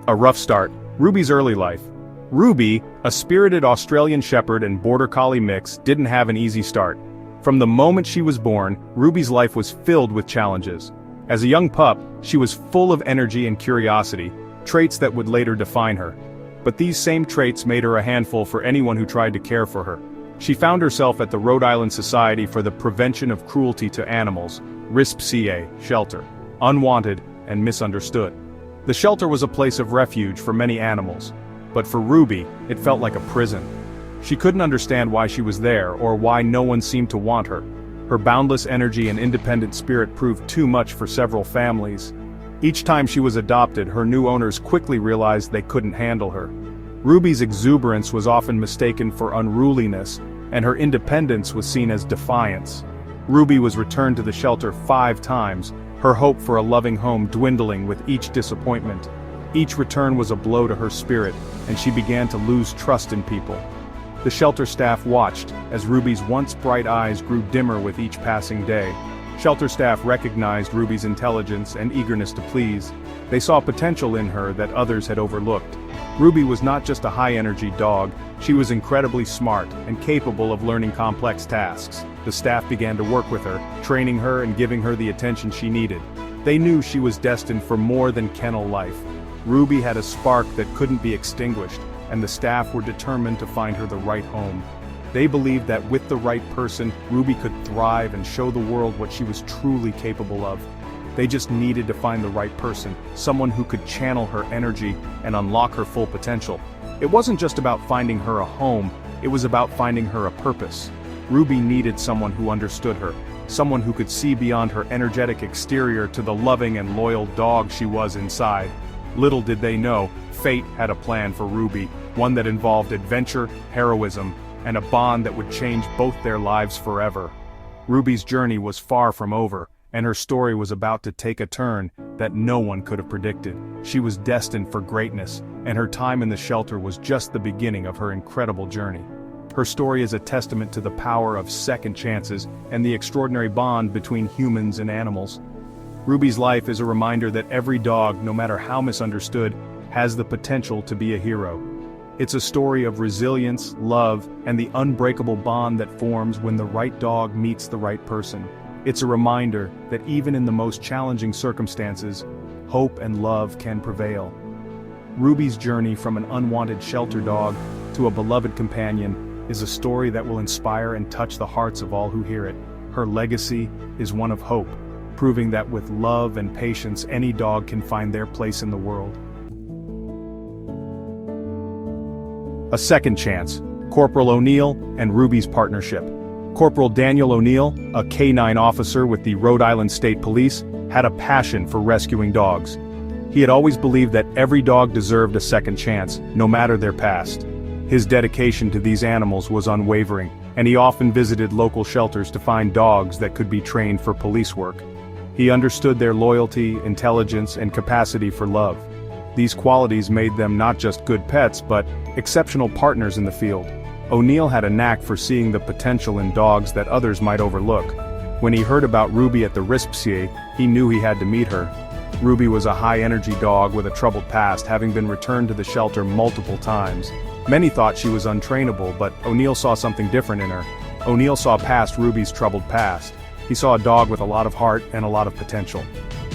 A rough start. Ruby's early life. Ruby, a spirited Australian Shepherd and Border Collie mix, didn't have an easy start. From the moment she was born, Ruby's life was filled with challenges. As a young pup, she was full of energy and curiosity, traits that would later define her. But these same traits made her a handful for anyone who tried to care for her. She found herself at the Rhode Island Society for the Prevention of Cruelty to Animals, RISPCA, shelter, unwanted and misunderstood. The shelter was a place of refuge for many animals, but for Ruby, it felt like a prison. She couldn't understand why she was there or why no one seemed to want her. Her boundless energy and independent spirit proved too much for several families. Each time she was adopted, her new owners quickly realized they couldn't handle her. Ruby's exuberance was often mistaken for unruliness, and her independence was seen as defiance. Ruby was returned to the shelter 5 times, her hope for a loving home dwindling with each disappointment. Each return was a blow to her spirit, and she began to lose trust in people. The shelter staff watched, as Ruby's once bright eyes grew dimmer with each passing day. Shelter staff recognized Ruby's intelligence and eagerness to please. They saw potential in her that others had overlooked. Ruby was not just a high-energy dog, she was incredibly smart and capable of learning complex tasks. The staff began to work with her, training her and giving her the attention she needed. They knew she was destined for more than kennel life. Ruby had a spark that couldn't be extinguished, and the staff were determined to find her the right home. They believed that with the right person, Ruby could thrive and show the world what she was truly capable of. They just needed to find the right person, someone who could channel her energy and unlock her full potential. It wasn't just about finding her a home, it was about finding her a purpose. Ruby needed someone who understood her, someone who could see beyond her energetic exterior to the loving and loyal dog she was inside. Little did they know, fate had a plan for Ruby, one that involved adventure, heroism, and a bond that would change both their lives forever. Ruby's journey was far from over, and her story was about to take a turn that no one could have predicted. She was destined for greatness, and her time in the shelter was just the beginning of her incredible journey. Her story is a testament to the power of second chances and the extraordinary bond between humans and animals. Ruby's life is a reminder that every dog, no matter how misunderstood, has the potential to be a hero. It's a story of resilience, love, and the unbreakable bond that forms when the right dog meets the right person. It's a reminder that even in the most challenging circumstances, hope and love can prevail. Ruby's journey from an unwanted shelter dog to a beloved companion is a story that will inspire and touch the hearts of all who hear it. Her legacy is one of hope, proving that with love and patience any dog can find their place in the world. A second chance, Corporal O'Neill and Ruby's partnership. Corporal Daniel O'Neill, a K-9 officer with the Rhode Island State Police, had a passion for rescuing dogs. He had always believed that every dog deserved a second chance, no matter their past. His dedication to these animals was unwavering, and he often visited local shelters to find dogs that could be trained for police work. He understood their loyalty, intelligence, and capacity for love. These qualities made them not just good pets but exceptional partners in the field. O'Neill had a knack for seeing the potential in dogs that others might overlook. When he heard about Ruby at the RISPCA, he knew he had to meet her. Ruby was a high-energy dog with a troubled past, having been returned to the shelter multiple times. Many thought she was untrainable, but O'Neill saw something different in her. O'Neill saw past Ruby's troubled past. He saw a dog with a lot of heart and a lot of potential.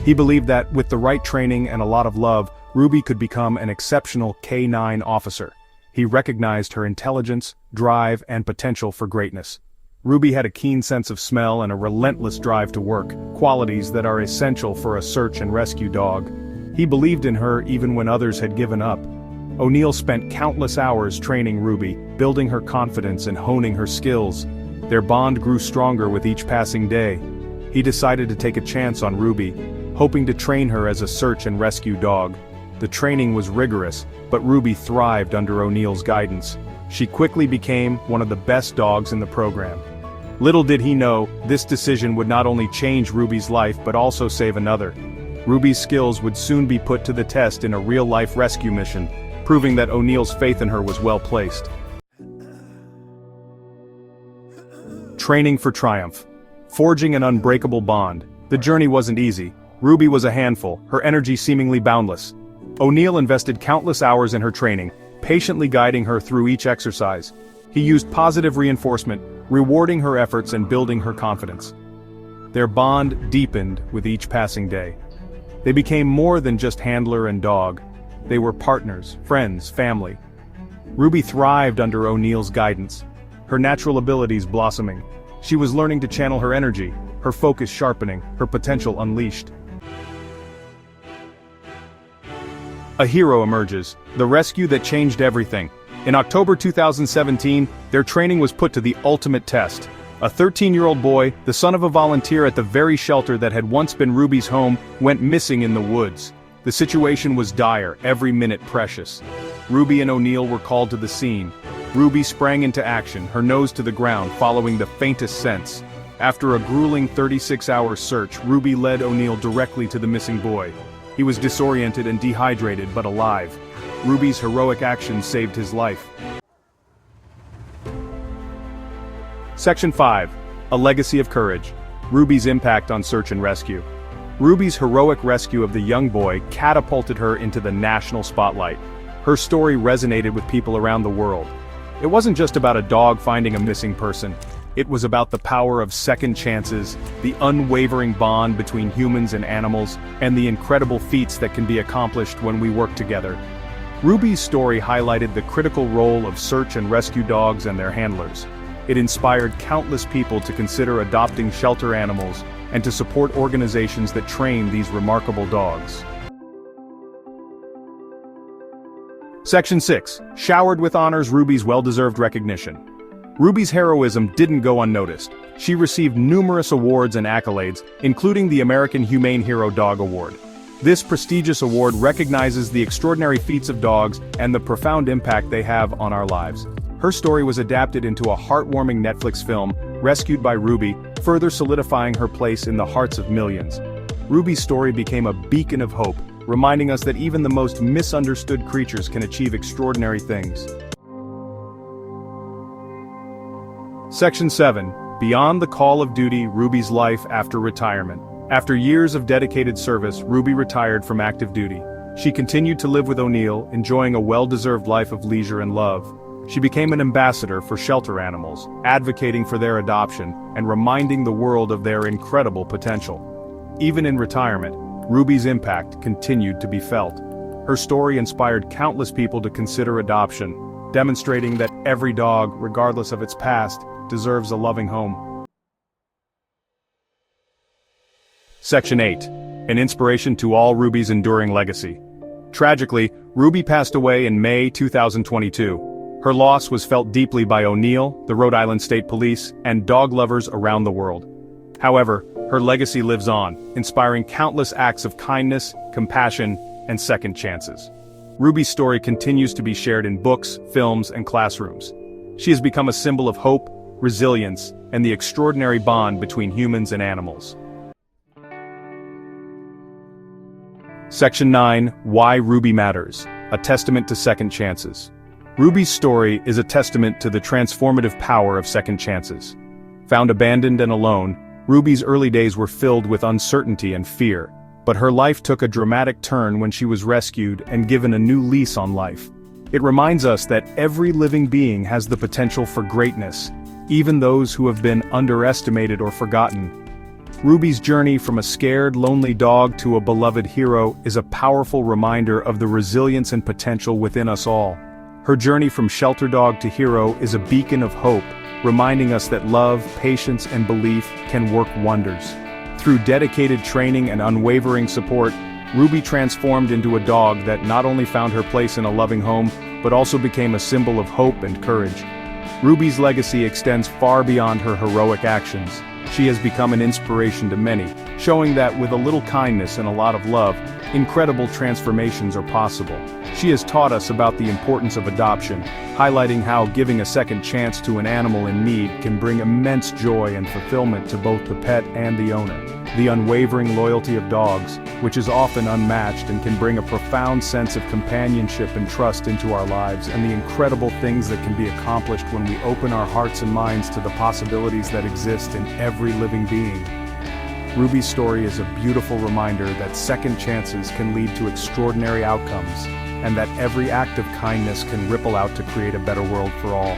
He believed that with the right training and a lot of love, Ruby could become an exceptional K-9 officer. He recognized her intelligence, drive, and potential for greatness. Ruby had a keen sense of smell and a relentless drive to work, qualities that are essential for a search and rescue dog. He believed in her even when others had given up. O'Neill spent countless hours training Ruby, building her confidence and honing her skills. Their bond grew stronger with each passing day. He decided to take a chance on Ruby, hoping to train her as a search and rescue dog. The training was rigorous, but Ruby thrived under O'Neill's guidance. She quickly became one of the best dogs in the program. Little did he know, this decision would not only change Ruby's life but also save another. Ruby's skills would soon be put to the test in a real-life rescue mission, proving that O'Neill's faith in her was well placed. Training for triumph. Forging an unbreakable bond. The journey wasn't easy. Ruby was a handful, her energy seemingly boundless. O'Neill invested countless hours in her training, patiently guiding her through each exercise. He used positive reinforcement, rewarding her efforts and building her confidence. Their bond deepened with each passing day. They became more than just handler and dog. They were partners, friends, family. Ruby thrived under O'Neill's guidance, her natural abilities blossoming. She was learning to channel her energy, her focus sharpening, her potential unleashed. A hero emerges, the rescue that changed everything. In October 2017, their training was put to the ultimate test. A 13-year-old boy, the son of a volunteer at the very shelter that had once been Ruby's home, went missing in the woods. The situation was dire, every minute precious. Ruby and O'Neill were called to the scene. Ruby sprang into action, her nose to the ground, following the faintest sense. After a grueling 36-hour search, Ruby led O'Neill directly to the missing boy. He was disoriented and dehydrated, but alive. Ruby's heroic action saved his life. Section 5. A Legacy of Courage. Ruby's impact on search and rescue. Ruby's heroic rescue of the young boy catapulted her into the national spotlight. Her story resonated with people around the world. It wasn't just about a dog finding a missing person. It was about the power of second chances, the unwavering bond between humans and animals, and the incredible feats that can be accomplished when we work together. Ruby's story highlighted the critical role of search and rescue dogs and their handlers. It inspired countless people to consider adopting shelter animals and to support organizations that train these remarkable dogs. Section 6. Showered with honors, Ruby's well-deserved recognition. Ruby's heroism didn't go unnoticed. She received numerous awards and accolades, including the American Humane Hero Dog Award. This prestigious award recognizes the extraordinary feats of dogs and the profound impact they have on our lives. Her story was adapted into a heartwarming Netflix film, Rescued by Ruby, further solidifying her place in the hearts of millions. Ruby's story became a beacon of hope, reminding us that even the most misunderstood creatures can achieve extraordinary things. Section 7. Beyond the Call of Duty, Ruby's life after retirement. After years of dedicated service, Ruby retired from active duty. She continued to live with O'Neill, enjoying a well-deserved life of leisure and love. She became an ambassador for shelter animals, advocating for their adoption and reminding the world of their incredible potential. Even in retirement, Ruby's impact continued to be felt. Her story inspired countless people to consider adoption, demonstrating that every dog, regardless of its past, deserves a loving home. Section 8. An inspiration to all Ruby's enduring legacy. Tragically, Ruby passed away in May 2022. Her loss was felt deeply by O'Neill, the Rhode Island State Police, and dog lovers around the world. However, her legacy lives on, inspiring countless acts of kindness, compassion, and second chances. Ruby's story continues to be shared in books, films, and classrooms. She has become a symbol of hope, resilience, and the extraordinary bond between humans and animals. Section 9. Why Ruby Matters. A testament to second chances. Ruby's story is a testament to the transformative power of second chances. Found abandoned and alone, Ruby's early days were filled with uncertainty and fear, but her life took a dramatic turn when she was rescued and given a new lease on life. It reminds us that every living being has the potential for greatness, even those who have been underestimated or forgotten. Ruby's journey from a scared, lonely dog to a beloved hero is a powerful reminder of the resilience and potential within us all. Her journey from shelter dog to hero is a beacon of hope, reminding us that love, patience, and belief can work wonders. Through dedicated training and unwavering support, Ruby transformed into a dog that not only found her place in a loving home, but also became a symbol of hope and courage. Ruby's legacy extends far beyond her heroic actions. She has become an inspiration to many, showing that with a little kindness and a lot of love, incredible transformations are possible. She has taught us about the importance of adoption, highlighting how giving a second chance to an animal in need can bring immense joy and fulfillment to both the pet and the owner. The unwavering loyalty of dogs, which is often unmatched and can bring a profound sense of companionship and trust into our lives, and the incredible things that can be accomplished when we open our hearts and minds to the possibilities that exist in every living being. Ruby's story is a beautiful reminder that second chances can lead to extraordinary outcomes, and that every act of kindness can ripple out to create a better world for all.